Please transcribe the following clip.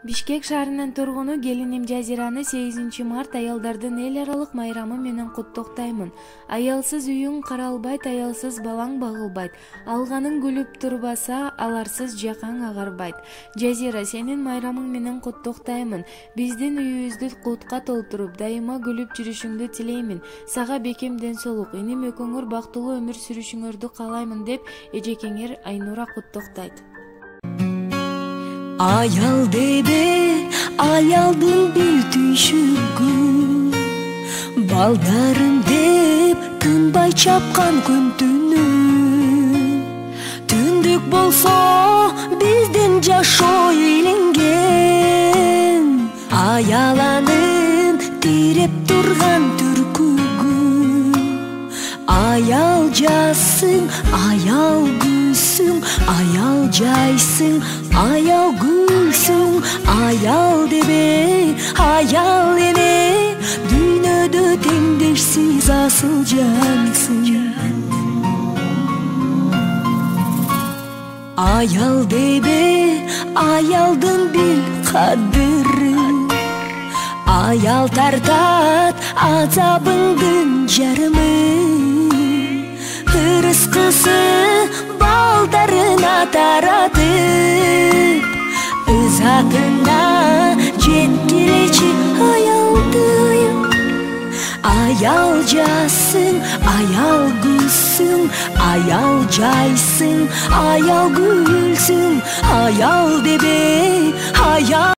Бишкек шаарынын тургуну келиним Жазираны 8 март аялдардын эл аралык майрамы менен куттуктаймын. Аялсыз үйүң каралбайт, аялсыз балаң багылбайт. Алганың күлүп турбаса, аларсыз жакаң агарбайт. Жазира, сенин майрамың менен куттуктаймын. Биздин үйүбүздү кутка толтуруп, дайыма күлүп жүрүшүңдү тилеймин. Сага бекем ден соолук, иним экөөңөр бактылуу өмүр сүрүшүңөрдү каалаймын деп эжекеңер Айнура куттуктайт. Ayal debe, ayaldın bir tүйшүгү. Baldarım deb, tınbay çapkan күн түнү. Түндүк болсо, биздин жашоо ийленген. Аяланын тиреп турган түркүгү. Ayal жасың, ayal гүлсүң, ayal жайсың, ayal гүлсүң, ayal дебе, ayal эне, дүйнөдө теңдешсиз асыл жансың. Ayal дебе, ayaldын бил кадырын, ayal тартат азабыңдын жарымын. Рызкысы балдарына таратып, ызатына жеткиречи аялдыйым. Ayal жасың, ayal гүлсүң, ayal жайсың, ayal гүлсүң, ayal дебе, ayal